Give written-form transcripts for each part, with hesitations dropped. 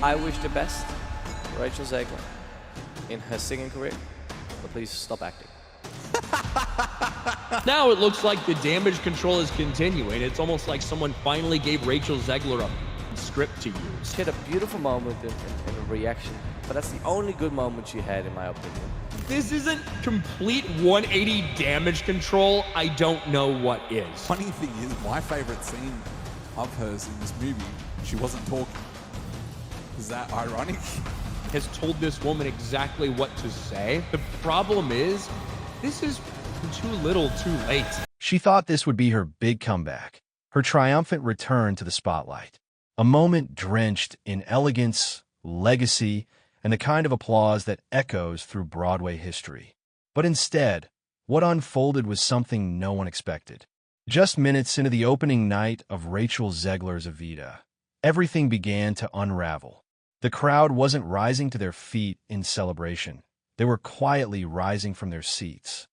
I wish the best for Rachel Zegler in her singing career, but please stop acting. Now it looks like the damage control is continuing. It's almost like someone finally gave Rachel Zegler a script to use. She had a beautiful moment in a reaction, but that's the only good moment she had, in my opinion. This isn't complete 180 damage control. I don't know what is. Funny thing is, my favorite scene of hers in this movie, she wasn't talking. Is that ironic? Has told this woman exactly what to say. The problem is, this is too little too late. She thought this would be her big comeback, her triumphant return to the spotlight. A moment drenched in elegance, legacy, and the kind of applause that echoes through Broadway history. But instead, what unfolded was something no one expected. Just minutes into the opening night of Rachel Zegler's Evita, everything began to unravel. The crowd wasn't rising to their feet in celebration. They were quietly rising from their seats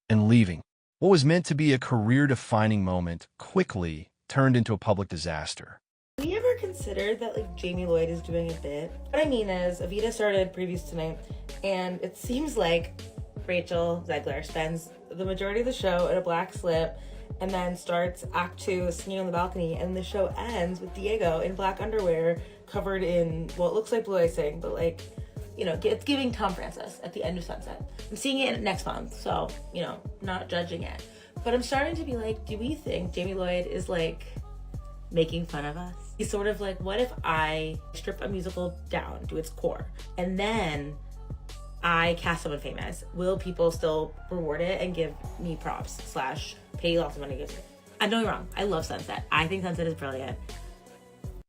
and leaving. What was meant to be a career-defining moment quickly turned into a public disaster. Have you ever considered that Jamie Lloyd is doing a bit? What I mean is, Evita started previews tonight, and it seems like Rachel Zegler spends the majority of the show in a black slip and then starts Act 2 singing on the balcony, and the show ends with Diego in black underwear covered in, well, it looks like blue icing, but it's giving Tom Francis at the end of Sunset. I'm seeing it next month, so, not judging it. But I'm starting to be like, do we think Jamie Lloyd is making fun of us? He's sort of like, what if I strip a musical down to its core and then I cast someone famous? Will people still reward it and give me props / pay lots of money to give me? I'm doing wrong. I love Sunset. I think Sunset is brilliant.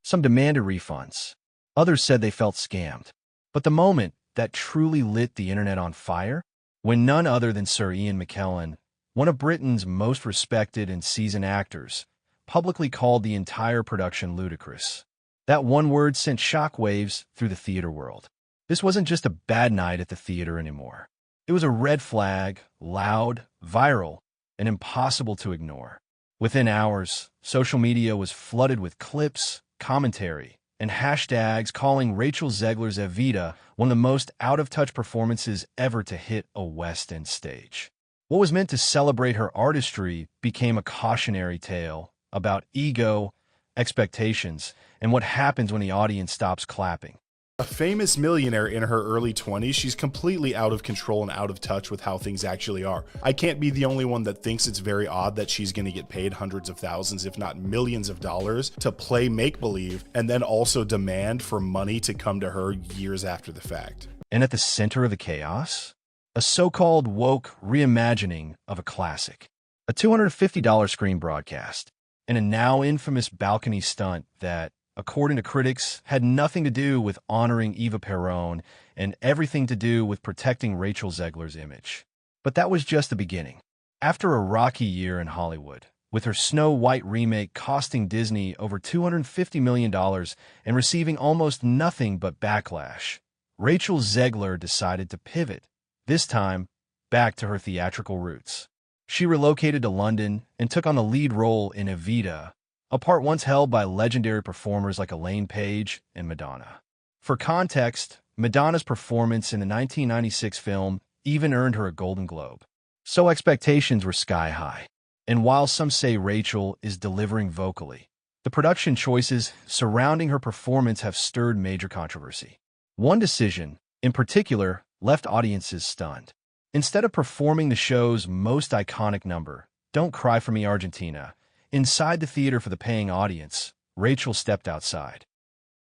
Some demanded refunds. Others said they felt scammed. But the moment that truly lit the internet on fire, when none other than Sir Ian McKellen, one of Britain's most respected and seasoned actors, publicly called the entire production ludicrous. That one word sent shockwaves through the theater world. This wasn't just a bad night at the theater anymore. It was a red flag, loud, viral, and impossible to ignore. Within hours, social media was flooded with clips, commentary, and hashtags calling Rachel Zegler's Evita one of the most out-of-touch performances ever to hit a West End stage. What was meant to celebrate her artistry became a cautionary tale about ego, expectations, and what happens when the audience stops clapping. A famous millionaire in her early 20s, she's completely out of control and out of touch with how things actually are. I can't be the only one that thinks it's very odd that she's going to get paid hundreds of thousands, if not millions of dollars, to play make-believe and then also demand for money to come to her years after the fact. And at the center of the chaos, a so-called woke reimagining of a classic, a $250 screen broadcast, and a now infamous balcony stunt that, according to critics, had nothing to do with honoring Eva Perón and everything to do with protecting Rachel Zegler's image. But that was just the beginning. After a rocky year in Hollywood, with her Snow White remake costing Disney over $250 million and receiving almost nothing but backlash, Rachel Zegler decided to pivot, this time back to her theatrical roots. She relocated to London and took on the lead role in Evita, a part once held by legendary performers like Elaine Paige and Madonna. For context, Madonna's performance in the 1996 film even earned her a Golden Globe. So expectations were sky high. And while some say Rachel is delivering vocally, the production choices surrounding her performance have stirred major controversy. One decision, in particular, left audiences stunned. Instead of performing the show's most iconic number, Don't Cry for Me, Argentina, inside the theater for the paying audience, Rachel stepped outside,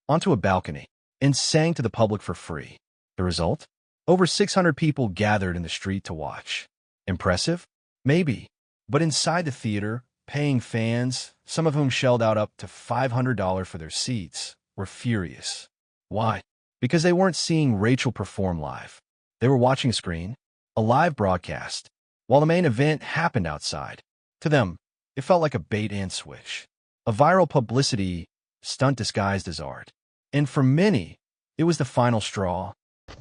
onto a balcony, and sang to the public for free. The result? Over 600 people gathered in the street to watch. Impressive? Maybe. But inside the theater, paying fans, some of whom shelled out up to $500 for their seats, were furious. Why? Because they weren't seeing Rachel perform live. They were watching a screen, a live broadcast, while the main event happened outside. To them, it felt like a bait-and-switch, a viral publicity stunt disguised as art. And for many, it was the final straw.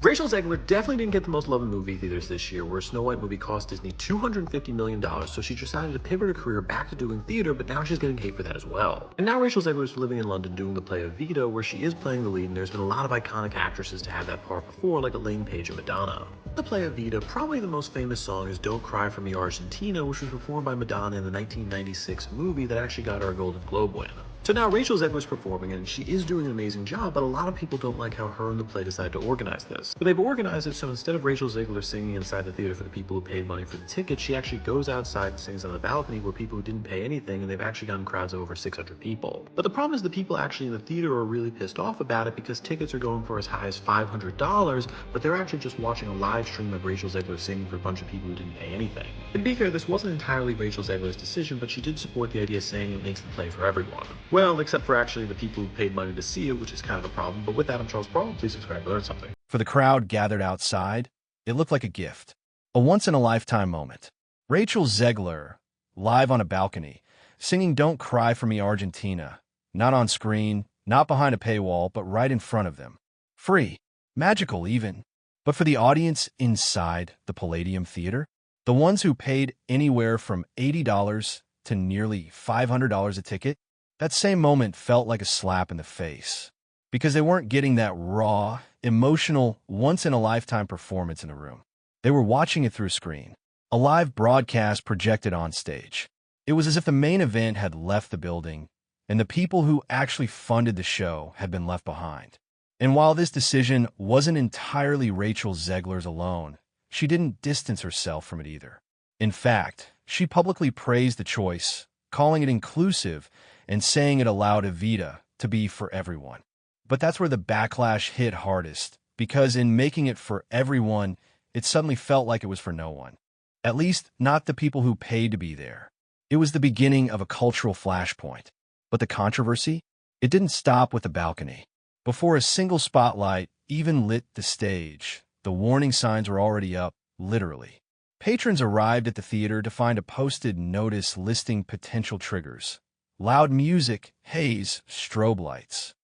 Rachel Zegler definitely didn't get the most love in movie theaters this year, where Snow White movie cost Disney $250 million, so she decided to pivot her career back to doing theater, but now she's getting hate for that as well. And now Rachel Zegler is living in London doing the play Evita, where she is playing the lead, and there's been a lot of iconic actresses to have that part before, like Elaine Paige and Madonna. The play Evita, probably the most famous song is Don't Cry For Me Argentina, which was performed by Madonna in the 1996 movie that actually got her a Golden Globe win. So now Rachel Zegler's performing, and she is doing an amazing job, but a lot of people don't like how her and the play decided to organize this. But they've organized it so instead of Rachel Zegler singing inside the theater for the people who paid money for the ticket, she actually goes outside and sings on the balcony where people who didn't pay anything, and they've actually gotten crowds of over 600 people. But the problem is the people actually in the theater are really pissed off about it because tickets are going for as high as $500, but they're actually just watching a live stream of Rachel Zegler singing for a bunch of people who didn't pay anything. And to be fair, this wasn't entirely Rachel Zegler's decision, but she did support the idea saying it makes the play for everyone. Well, except for actually the people who paid money to see it, which is kind of a problem. But with that, I'm Charles Paul. Please subscribe to learn something. For the crowd gathered outside, it looked like a gift, a once-in-a-lifetime moment. Rachel Zegler, live on a balcony, singing Don't Cry For Me Argentina, not on screen, not behind a paywall, but right in front of them. Free, magical even. But for the audience inside the Palladium Theater, the ones who paid anywhere from $80 to nearly $500 a ticket, that same moment felt like a slap in the face, because they weren't getting that raw, emotional, once-in-a-lifetime performance in the room. They were watching it through screen, a live broadcast projected on stage. It was as if the main event had left the building, and the people who actually funded the show had been left behind. And while this decision wasn't entirely Rachel Zegler's alone, she didn't distance herself from it either. In fact, she publicly praised the choice, calling it inclusive and saying it allowed Evita to be for everyone. But that's where the backlash hit hardest, because in making it for everyone, it suddenly felt like it was for no one. At least, not the people who paid to be there. It was the beginning of a cultural flashpoint. But the controversy? It didn't stop with the balcony. Before a single spotlight even lit the stage, the warning signs were already up, literally. Patrons arrived at the theater to find a posted notice listing potential triggers. Loud music, haze, strobe lights,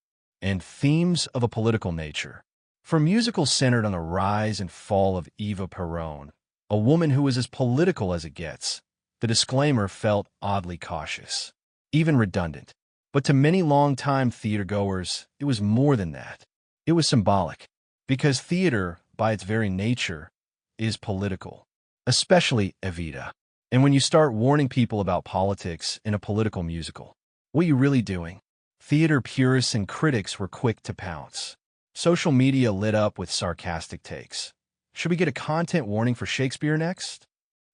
and themes of a political nature. For musicals centered on the rise and fall of Eva Perón, a woman who was as political as it gets, the disclaimer felt oddly cautious, even redundant. But to many longtime theatergoers, it was more than that. It was symbolic, because theater, by its very nature, is political, especially Evita. And when you start warning people about politics in a political musical, what are you really doing? Theater purists and critics were quick to pounce. Social media lit up with sarcastic takes. Should we get a content warning for Shakespeare next?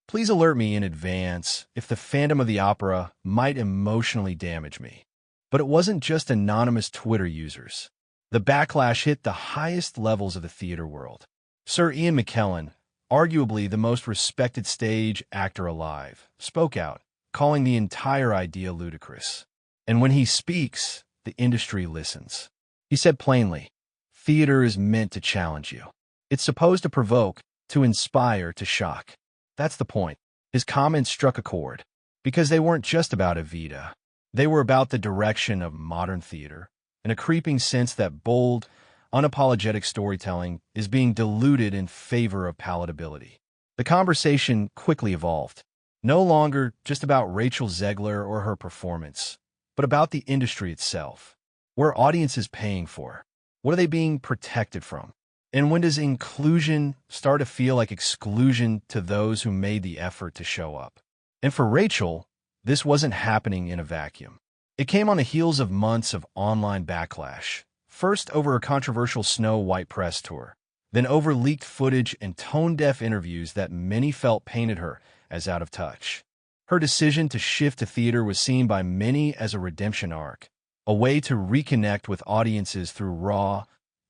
Please alert me in advance if the fandom of the opera might emotionally damage me. But it wasn't just anonymous Twitter users. The backlash hit the highest levels of the theater world. Sir Ian McKellen, arguably the most respected stage actor alive, spoke out, calling the entire idea ludicrous. And when he speaks, the industry listens. He said plainly, theater is meant to challenge you. It's supposed to provoke, to inspire, to shock. That's the point. His comments struck a chord, because they weren't just about Evita. They were about the direction of modern theater, and a creeping sense that bold, unapologetic storytelling is being diluted in favor of palatability. The conversation quickly evolved, no longer just about Rachel Zegler or her performance, but about the industry itself. What are audiences paying for? What are they being protected from? And when does inclusion start to feel like exclusion to those who made the effort to show up? And for Rachel, this wasn't happening in a vacuum. It came on the heels of months of online backlash, first over a controversial Snow White press tour, then over leaked footage and tone-deaf interviews that many felt painted her as out of touch. Her decision to shift to theater was seen by many as a redemption arc, a way to reconnect with audiences through raw,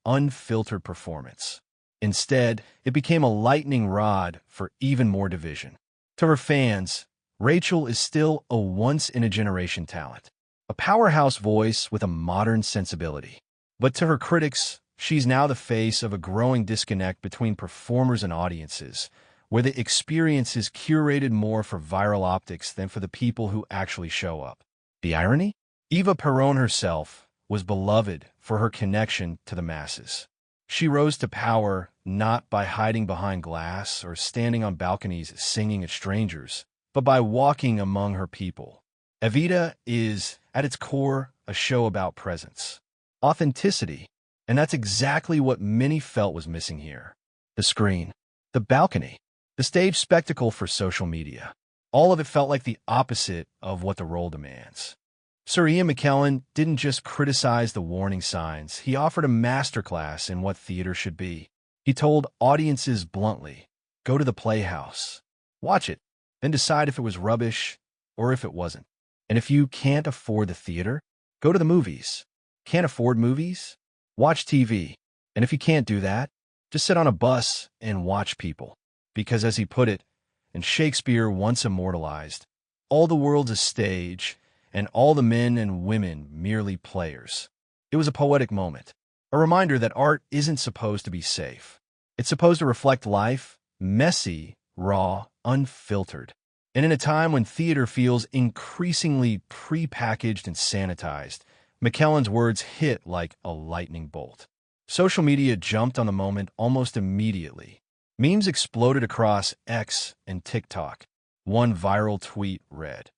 unfiltered performance. Instead, it became a lightning rod for even more division. To her fans, Rachel is still a once-in-a-generation talent, a powerhouse voice with a modern sensibility. But to her critics, she's now the face of a growing disconnect between performers and audiences, where the experience is curated more for viral optics than for the people who actually show up. The irony? Eva Perón herself was beloved for her connection to the masses. She rose to power not by hiding behind glass or standing on balconies singing at strangers, but by walking among her people. Evita is, at its core, a show about presence, authenticity, and that's exactly what many felt was missing here. The screen, the balcony, the stage spectacle for social media. All of it felt like the opposite of what the role demands. Sir Ian McKellen didn't just criticize the warning signs, he offered a masterclass in what theater should be. He told audiences bluntly, go to the playhouse, watch it, then decide if it was rubbish or if it wasn't. And if you can't afford the theater, go to the movies. Can't afford movies? Watch TV. And if you can't do that, just sit on a bus and watch people. Because as he put it, and Shakespeare once immortalized, all the world's a stage, and all the men and women merely players. It was a poetic moment, a reminder that art isn't supposed to be safe. It's supposed to reflect life, messy, raw, unfiltered. And in a time when theater feels increasingly prepackaged and sanitized, McKellen's words hit like a lightning bolt. Social media jumped on the moment almost immediately. Memes exploded across X and TikTok. One viral tweet read,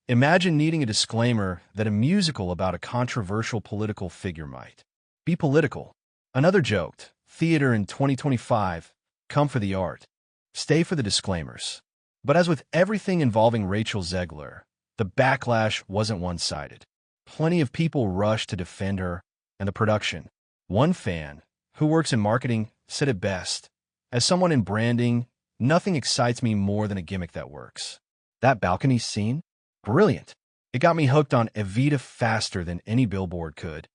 imagine needing a disclaimer that a musical about a controversial political figure might be political. Another joked, theater in 2025, come for the art, stay for the disclaimers. But as with everything involving Rachel Zegler, the backlash wasn't one-sided. Plenty of people rushed to defend her and the production. One fan, who works in marketing, said it best, as someone in branding, nothing excites me more than a gimmick that works. That balcony scene? Brilliant. It got me hooked on Evita faster than any billboard could.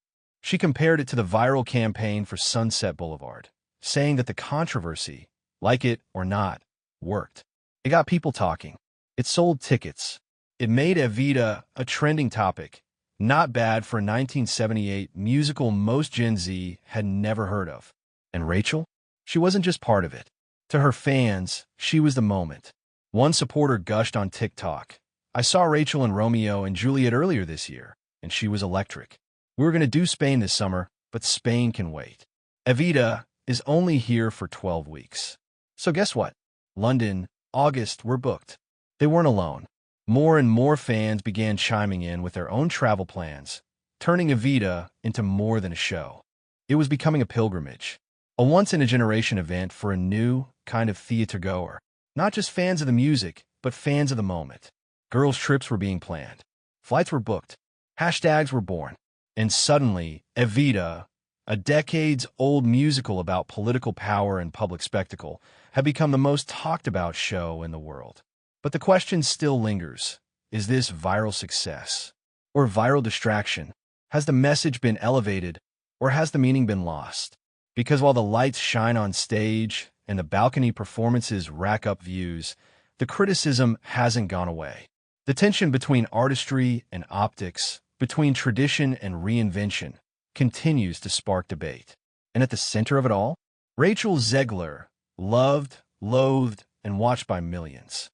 She compared it to the viral campaign for Sunset Boulevard, saying that the controversy, like it or not, worked. It got people talking. It sold tickets. It made Evita a trending topic. Not bad for a 1978 musical most Gen Z had never heard of. And Rachel? She wasn't just part of it. To her fans, she was the moment. One supporter gushed on TikTok, I saw Rachel in Romeo and Juliet earlier this year, and she was electric. We were going to do Spain this summer, but Spain can wait. Evita is only here for 12 weeks. So guess what? London, August were booked. They weren't alone. More and more fans began chiming in with their own travel plans, turning Evita into more than a show. It was becoming a pilgrimage, a once-in-a-generation event for a new kind of theater-goer. Not just fans of the music, but fans of the moment. Girls' trips were being planned. Flights were booked. Hashtags were born. And suddenly, Evita, a decades-old musical about political power and public spectacle, had become the most talked-about show in the world. But the question still lingers. Is this viral success? Or viral distraction? Has the message been elevated? Or has the meaning been lost? Because while the lights shine on stage and the balcony performances rack up views, the criticism hasn't gone away. The tension between artistry and optics, between tradition and reinvention, continues to spark debate. And at the center of it all, Rachel Zegler, loved, loathed, and watched by millions.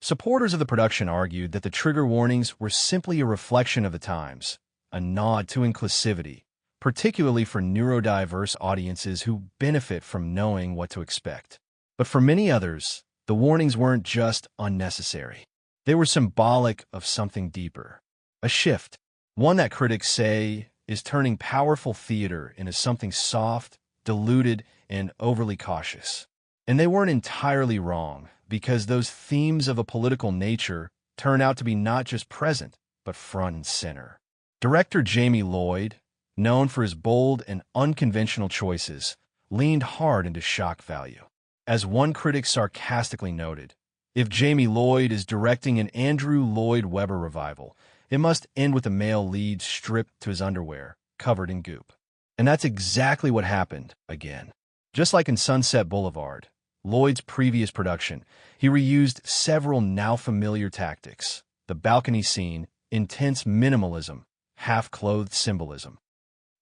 Supporters of the production argued that the trigger warnings were simply a reflection of the times, a nod to inclusivity, particularly for neurodiverse audiences who benefit from knowing what to expect. But for many others, the warnings weren't just unnecessary. They were symbolic of something deeper, a shift, one that critics say is turning powerful theater into something soft, diluted, and overly cautious. And they weren't entirely wrong, because those themes of a political nature turn out to be not just present, but front and center. Director Jamie Lloyd, known for his bold and unconventional choices, leaned hard into shock value. As one critic sarcastically noted, if Jamie Lloyd is directing an Andrew Lloyd Webber revival, it must end with the male lead stripped to his underwear, covered in goop. And that's exactly what happened again. Just like in Sunset Boulevard, Lloyd's previous production, he reused several now familiar tactics: the balcony scene, intense minimalism, half-clothed symbolism.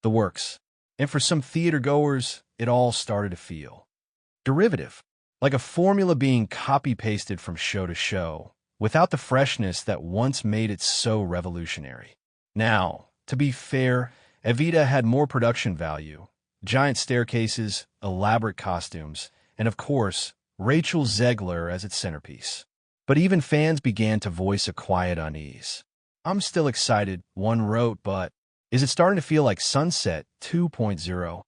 The works. And for some theater-goers, it all started to feel derivative, like a formula being copy-pasted from show to show, without the freshness that once made it so revolutionary. Now, to be fair, Evita had more production value, Giant staircases, elaborate costumes, and of course, Rachel Zegler as its centerpiece. But even fans began to voice a quiet unease. "I'm still excited," one wrote, "but is it starting to feel like Sunset 2.0?"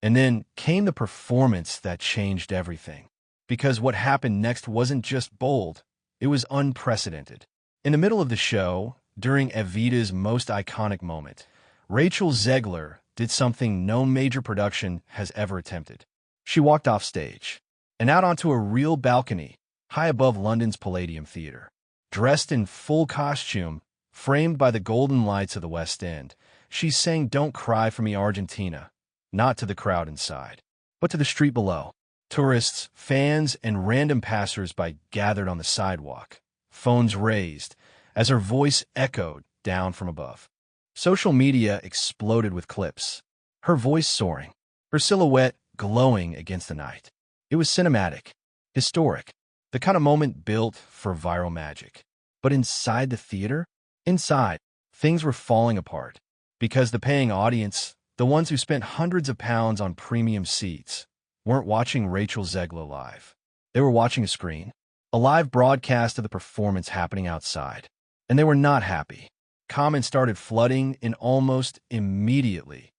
And then came the performance that changed everything. Because what happened next wasn't just bold, it was unprecedented. In the middle of the show, during Evita's most iconic moment, Rachel Zegler did something no major production has ever attempted. She walked off stage and out onto a real balcony high above London's Palladium Theatre. Dressed in full costume, framed by the golden lights of the West End, she sang "Don't Cry for Me, Argentina," not to the crowd inside, but to the street below. Tourists, fans, and random passers-by gathered on the sidewalk, phones raised, as her voice echoed down from above. Social media exploded with clips, her voice soaring, her silhouette glowing against the night. It was cinematic, historic, the kind of moment built for viral magic. But inside the theater, things were falling apart, because the paying audience, the ones who spent hundreds of pounds on premium seats, weren't watching Rachel Zegler live. They were watching a screen, a live broadcast of the performance happening outside. And they were not happy. Comments started flooding in almost immediately.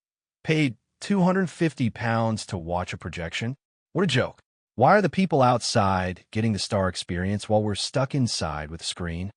"Paid £250 to watch a projection? What a joke. Why are the people outside getting the star experience while we're stuck inside with a screen?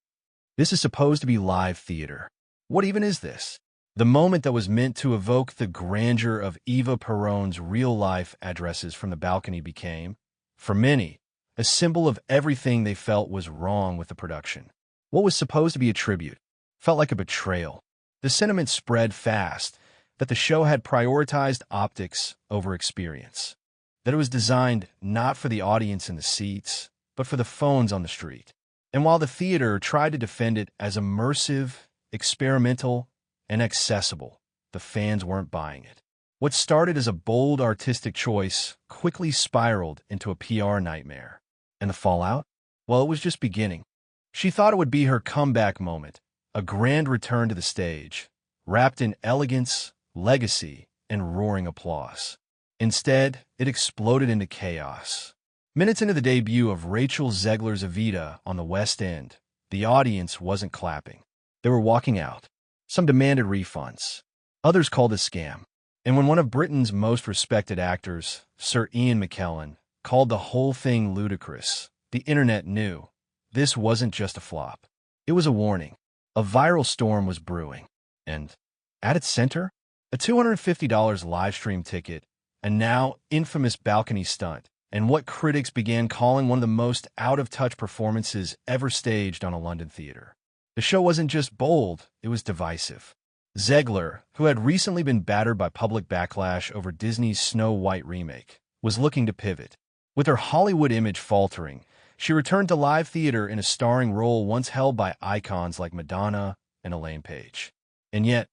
This is supposed to be live theater. What even is this?" The moment that was meant to evoke the grandeur of Eva Perón's real-life addresses from the balcony became, for many, a symbol of everything they felt was wrong with the production. What was supposed to be a tribute felt like a betrayal. The sentiment spread fast that the show had prioritized optics over experience, that it was designed not for the audience in the seats, but for the phones on the street. And while the theater tried to defend it as immersive, experimental, and accessible, the fans weren't buying it. What started as a bold artistic choice quickly spiraled into a PR nightmare. And the fallout? Well, it was just beginning. She thought it would be her comeback moment, a grand return to the stage, wrapped in elegance, legacy, and roaring applause. Instead, it exploded into chaos. Minutes into the debut of Rachel Zegler's Evita on the West End, the audience wasn't clapping. They were walking out. Some demanded refunds. Others called it a scam. And when one of Britain's most respected actors, Sir Ian McKellen, called the whole thing ludicrous, the internet knew this wasn't just a flop. It was a warning. A viral storm was brewing. And at its center, a $250 live stream ticket, a now infamous balcony stunt, and what critics began calling one of the most out-of-touch performances ever staged on a London theater. The show wasn't just bold, it was divisive. Zegler, who had recently been battered by public backlash over Disney's Snow White remake, was looking to pivot. With her Hollywood image faltering, she returned to live theater in a starring role once held by icons like Madonna and Elaine Page. And yet,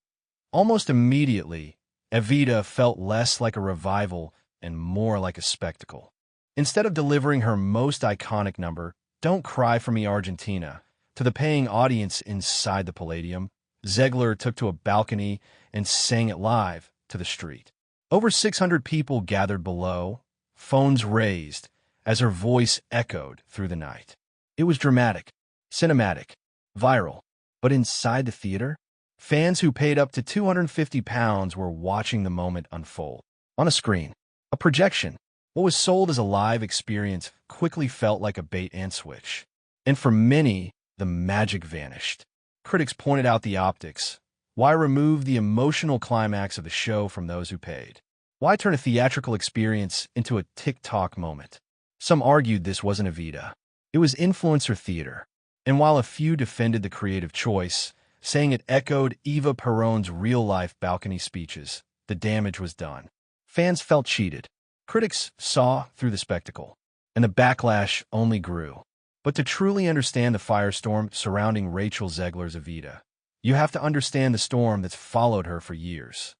almost immediately, Evita felt less like a revival and more like a spectacle. Instead of delivering her most iconic number, "Don't Cry for Me, Argentina," to the paying audience inside the Palladium, Zegler took to a balcony and sang it live to the street. Over 600 people gathered below, phones raised, as her voice echoed through the night. It was dramatic, cinematic, viral. But inside the theater, fans who paid up to £250 were watching the moment unfold. On a screen, a projection, what was sold as a live experience quickly felt like a bait-and-switch. And for many, the magic vanished. Critics pointed out the optics. Why remove the emotional climax of the show from those who paid? Why turn a theatrical experience into a TikTok moment? Some argued this wasn't Evita. It was influencer theater. And while a few defended the creative choice, saying it echoed Eva Perón's real-life balcony speeches, the damage was done. Fans felt cheated. Critics saw through the spectacle. And the backlash only grew. But to truly understand the firestorm surrounding Rachel Zegler's Evita, you have to understand the storm that's followed her for years.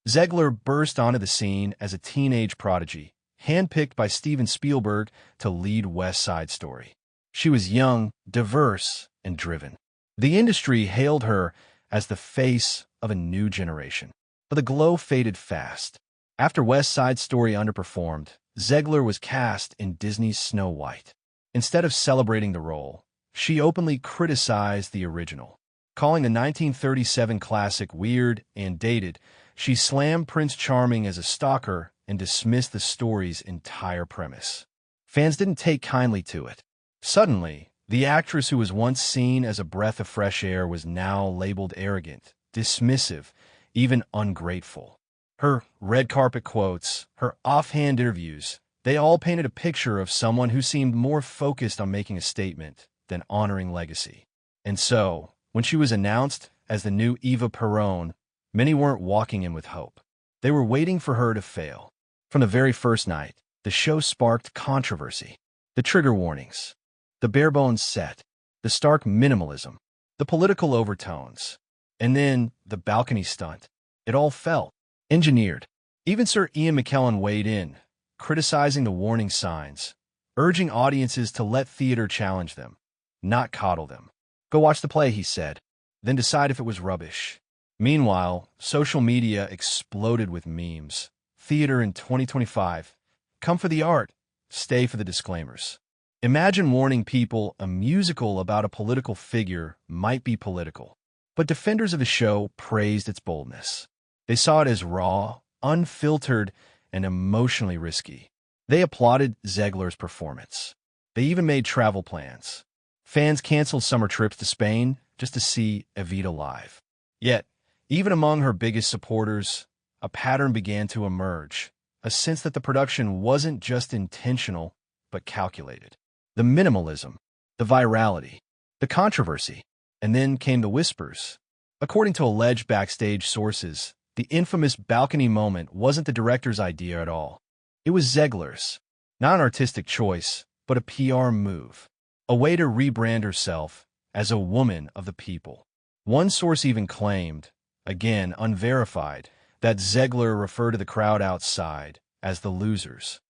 Zegler burst onto the scene as a teenage prodigy, handpicked by Steven Spielberg to lead West Side Story. She was young, diverse, and driven. The industry hailed her as the face of a new generation. But the glow faded fast. After West Side Story underperformed, Zegler was cast in Disney's Snow White. Instead of celebrating the role, she openly criticized the original. Calling the 1937 classic weird and dated, she slammed Prince Charming as a stalker and dismissed the story's entire premise. Fans didn't take kindly to it. Suddenly, the actress who was once seen as a breath of fresh air was now labeled arrogant, dismissive, even ungrateful. Her red carpet quotes, her offhand interviews, they all painted a picture of someone who seemed more focused on making a statement than honoring legacy. And so, when she was announced as the new Eva Peron, many weren't walking in with hope. They were waiting for her to fail. From the very first night, the show sparked controversy. The trigger warnings, the bare-bones set, the stark minimalism, the political overtones, and then the balcony stunt. It all felt engineered. Even Sir Ian McKellen weighed in, criticizing the warning signs, urging audiences to let theater challenge them, not coddle them. Go watch the play, he said, then decide if it was rubbish. Meanwhile, social media exploded with memes. Theater in 2025. Come for the art, stay for the disclaimers. Imagine warning people a musical about a political figure might be political. But defenders of the show praised its boldness. They saw it as raw, unfiltered, and emotionally risky. They applauded Zegler's performance. They even made travel plans. Fans canceled summer trips to Spain just to see Evita live. Yet, even among her biggest supporters, a pattern began to emerge, a sense that the production wasn't just intentional, but calculated. The minimalism, the virality, the controversy, and then came the whispers. According to alleged backstage sources, the infamous balcony moment wasn't the director's idea at all. It was Zegler's. Not an artistic choice, but a PR move. A way to rebrand herself as a woman of the people. One source even claimed, again unverified, that Zegler referred to the crowd outside as the losers.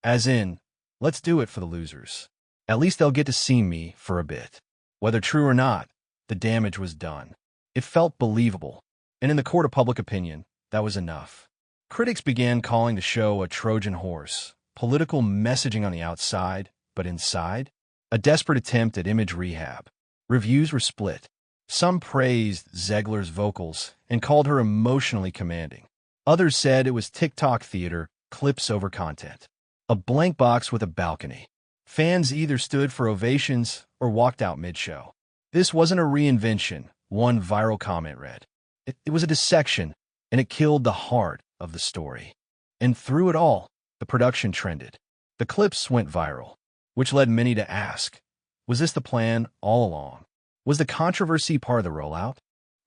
As in, let's do it for the losers. At least they'll get to see me for a bit. Whether true or not, the damage was done. It felt believable. And in the court of public opinion, that was enough. Critics began calling the show a Trojan horse, political messaging on the outside, but inside, a desperate attempt at image rehab. Reviews were split. Some praised Zegler's vocals and called her emotionally commanding. Others said it was TikTok theater, clips over content. A blank box with a balcony. Fans either stood for ovations or walked out mid-show. This wasn't a reinvention, one viral comment read. It was a dissection, and it killed the heart of the story. And through it all, the production trended. The clips went viral, which led many to ask, was this the plan all along? Was the controversy part of the rollout?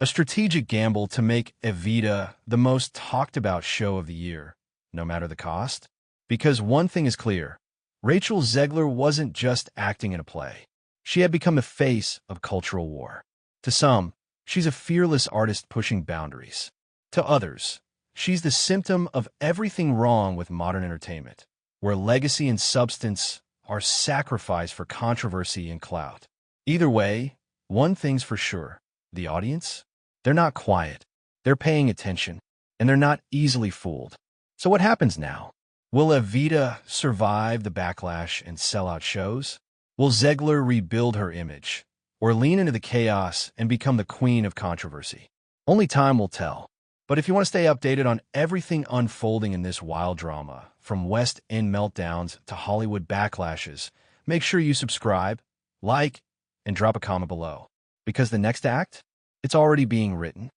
A strategic gamble to make Evita the most talked-about show of the year, no matter the cost? Because one thing is clear, Rachel Zegler wasn't just acting in a play. She had become the face of cultural war. To some, she's a fearless artist pushing boundaries. To others, she's the symptom of everything wrong with modern entertainment, where legacy and substance are sacrificed for controversy and clout. Either way, one thing's for sure, the audience, they're not quiet, they're paying attention, and they're not easily fooled. So what happens now? Will Evita survive the backlash and sell out shows? Will Zegler rebuild her image, or lean into the chaos and become the queen of controversy? Only time will tell. But if you want to stay updated on everything unfolding in this wild drama, from West End meltdowns to Hollywood backlashes, make sure you subscribe, like, and drop a comment below. Because the next act, it's already being written.